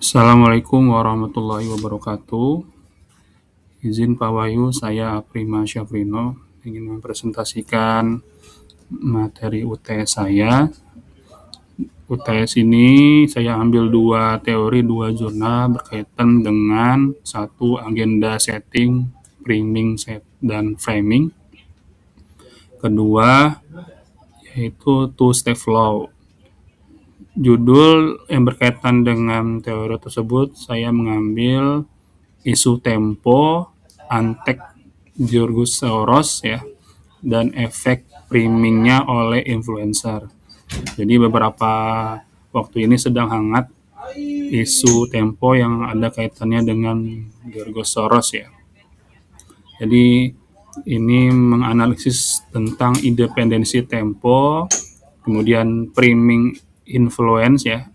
Assalamualaikum warahmatullahi wabarakatuh. Izin Pak Wahyu, saya Aprima Syafrino ingin mempresentasikan materi UTS saya. UTS ini saya ambil 2 teori, 2 jurnal berkaitan dengan 1 agenda setting, priming, dan framing. Kedua, yaitu two-step flow. Judul yang berkaitan dengan teori tersebut saya mengambil isu tempo, antek George Soros ya, dan efek primingnya oleh influencer. Jadi beberapa waktu ini sedang hangat isu tempo yang ada kaitannya dengan George Soros ya. Jadi ini menganalisis tentang independensi tempo, kemudian priming influence ya,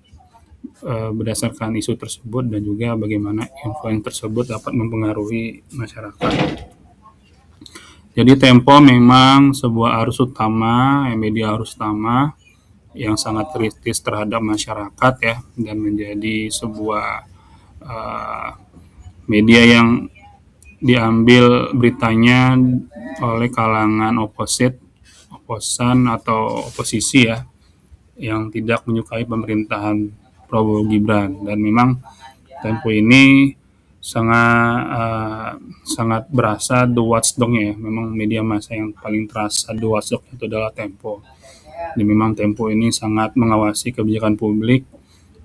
berdasarkan isu tersebut dan juga bagaimana influence tersebut dapat mempengaruhi masyarakat. Jadi Tempo memang sebuah arus utama, media arus utama yang sangat kritis terhadap masyarakat ya, dan menjadi sebuah media yang diambil beritanya oleh kalangan oposan atau oposisi ya, yang tidak menyukai pemerintahan Prabowo Gibran. Dan memang Tempo ini sangat berasa the watchdog-nya ya. Memang media massa yang paling terasa the watchdog itu adalah Tempo. Dan memang Tempo ini sangat mengawasi kebijakan publik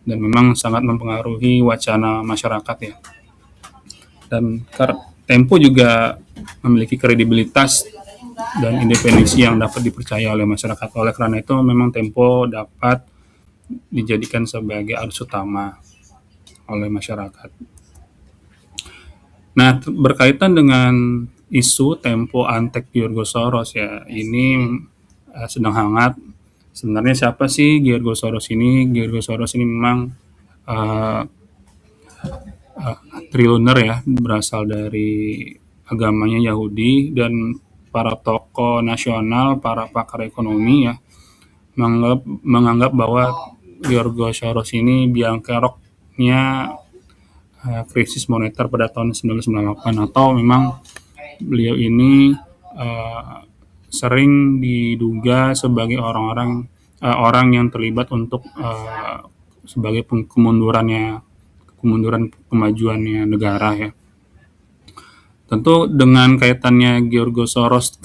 dan memang sangat mempengaruhi wacana masyarakat ya. Dan Tempo juga memiliki kredibilitas dan independensi yang dapat dipercaya oleh masyarakat. Oleh karena itu memang Tempo dapat dijadikan sebagai arus utama oleh masyarakat. Nah, berkaitan dengan isu Tempo antek George Soros ya, ini sedang hangat. Sebenarnya siapa sih George Soros ini? George Soros ini memang triliuner ya, berasal dari agamanya Yahudi, dan para tokoh nasional, para pakar ekonomi ya, menganggap bahwa George Soros ini biang keroknya krisis moneter pada tahun 1998, atau memang beliau ini sering diduga sebagai orang yang terlibat untuk sebagai kemunduran kemajuannya negara ya. Tentu dengan kaitannya George Soros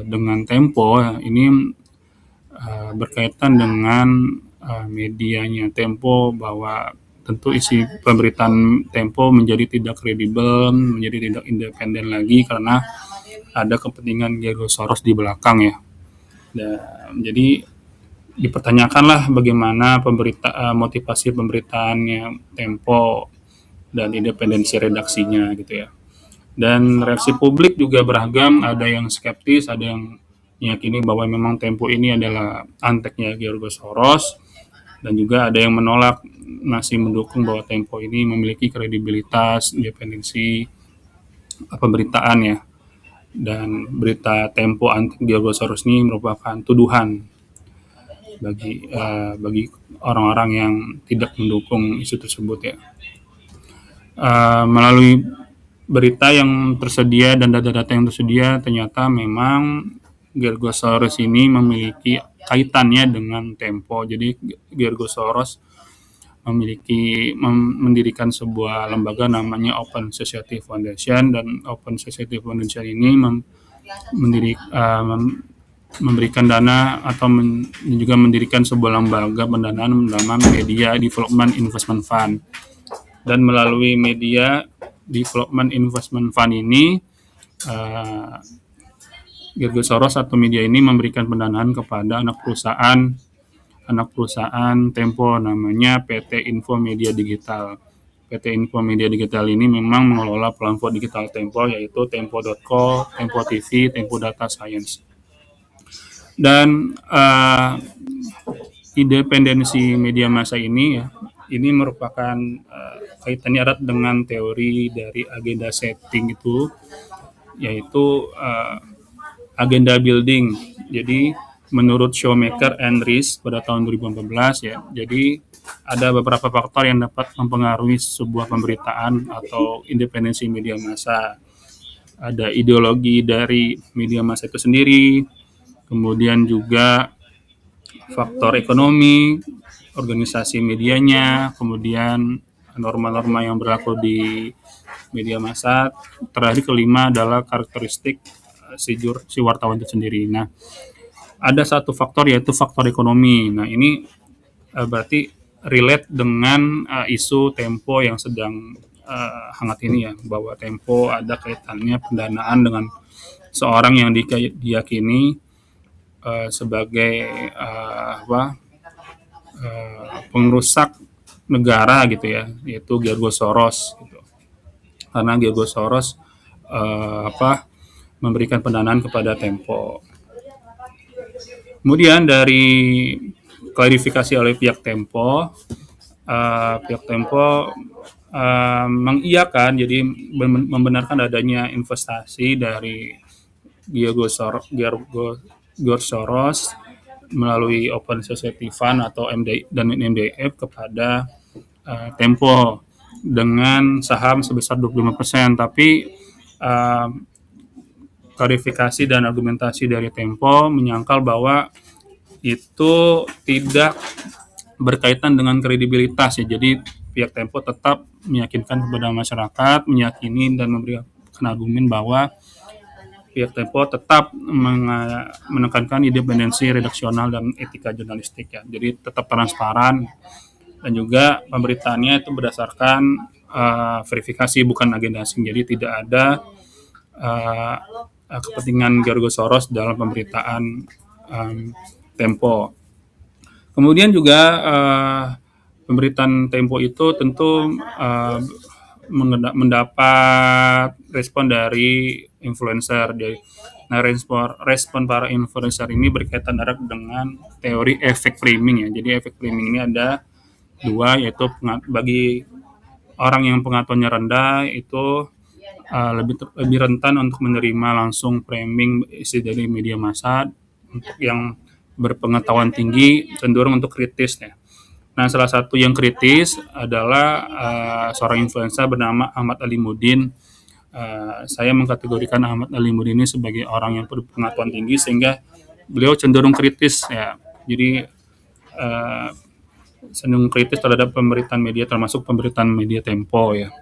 dengan Tempo ya, ini berkaitan dengan medianya Tempo, bahwa tentu isi pemberitaan Tempo menjadi tidak kredibel, menjadi tidak independen lagi karena ada kepentingan George Soros di belakang ya. Jadi dipertanyakanlah bagaimana motivasi pemberitaannya Tempo dan independensi redaksinya gitu ya. Dan reaksi publik juga beragam, ada yang skeptis, ada yang meyakini bahwa memang Tempo ini adalah anteknya George Soros, dan juga ada yang menolak, masih mendukung bahwa Tempo ini memiliki kredibilitas, independensi pemberitaan ya. Dan berita Tempo antek George Soros ini merupakan tuduhan bagi orang-orang yang tidak mendukung isu tersebut ya. Melalui berita yang tersedia dan data-data yang tersedia, ternyata memang George Soros ini memiliki kaitannya dengan Tempo. Jadi George Soros mendirikan sebuah lembaga namanya Open Society Foundation, dan Open Society Foundation ini memberikan dana atau juga mendirikan sebuah lembaga pendanaan bernama Media Development Investment Fund. Dan melalui Media Development Investment Fund ini, George Soros atau media ini memberikan pendanaan kepada anak perusahaan Tempo, namanya PT Info Media Digital. PT Info Media Digital ini memang mengelola platform digital Tempo, yaitu Tempo.co, Tempo TV, Tempo Data Science. Dan independensi media massa ini ya, ini merupakan kaitannya erat dengan teori dari agenda setting itu, yaitu agenda building. Jadi menurut Shoemaker and Rees pada tahun 2014 ya. Jadi ada beberapa faktor yang dapat mempengaruhi sebuah pemberitaan atau independensi media massa. Ada ideologi dari media massa itu sendiri, kemudian juga faktor ekonomi, organisasi medianya, kemudian norma-norma yang berlaku di media massa. Terakhir kelima adalah karakteristik si wartawan itu sendiri. Nah, ada satu faktor yaitu faktor ekonomi. Nah, ini berarti relate dengan isu Tempo yang sedang hangat ini ya, bahwa Tempo ada kaitannya pendanaan dengan seorang yang diyakini sebagai pengrusak negara gitu ya, yaitu George Soros gitu. Karena George Soros memberikan pendanaan kepada Tempo. Kemudian dari klarifikasi oleh pihak Tempo mengiyakan, jadi membenarkan adanya investasi dari George Soros melalui Open Society Fund atau MDF kepada Tempo dengan saham sebesar 25%. Tapi klarifikasi dan argumentasi dari Tempo menyangkal bahwa itu tidak berkaitan dengan kredibilitas ya. Jadi pihak Tempo tetap meyakinkan kepada masyarakat, meyakini dan memberikan argumen bahwa pihak Tempo tetap menekankan independensi redaksional dan etika jurnalistik ya. Jadi tetap transparan dan juga pemberitaannya itu berdasarkan verifikasi, bukan agenda asing. Jadi tidak ada kepentingan George Soros dalam pemberitaan Tempo. Kemudian juga pemberitaan Tempo itu tentu mendapat respon dari influencer. Nah, respon para influencer ini berkaitan erat dengan teori efek framing ya. Jadi efek framing ini ada dua, yaitu bagi orang yang pengetahuannya rendah itu lebih rentan untuk menerima langsung framing isi dari media massa. Untuk yang berpengetahuan tinggi cenderung untuk kritis ya. Nah, salah satu yang kritis adalah seorang influencer bernama Ahmad Alimuddin. Saya mengkategorikan Ahmad Alimuddin ini sebagai orang yang berpengetahuan tinggi sehingga beliau cenderung kritis ya. Jadi cenderung kritis terhadap pemberitaan media, termasuk pemberitaan media Tempo ya.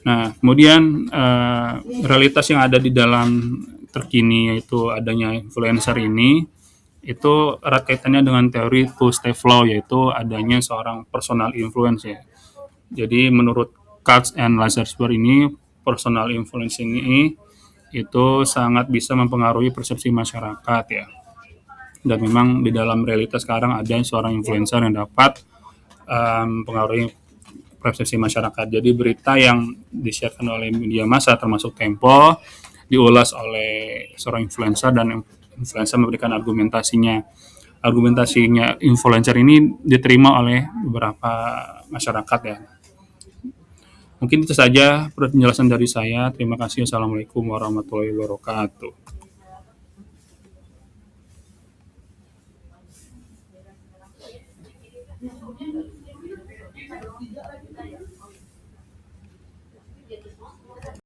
Nah, kemudian realitas yang ada di dalam terkini yaitu adanya influencer ini itu erat kaitannya dengan teori two-step flow, yaitu adanya seorang personal influence ya. Jadi menurut Katz and Lazarsford ini, personal influence ini itu sangat bisa mempengaruhi persepsi masyarakat ya. Dan memang di dalam realitas sekarang ada seorang influencer yang dapat mempengaruhi persepsi masyarakat. Jadi berita yang di-sharekan oleh media massa termasuk Tempo diulas oleh seorang influencer dan influencer memberikan argumentasinya. Argumentasinya influencer ini diterima oleh beberapa masyarakat ya. Mungkin itu saja penjelasan dari saya. Terima kasih. Assalamualaikum warahmatullahi wabarakatuh.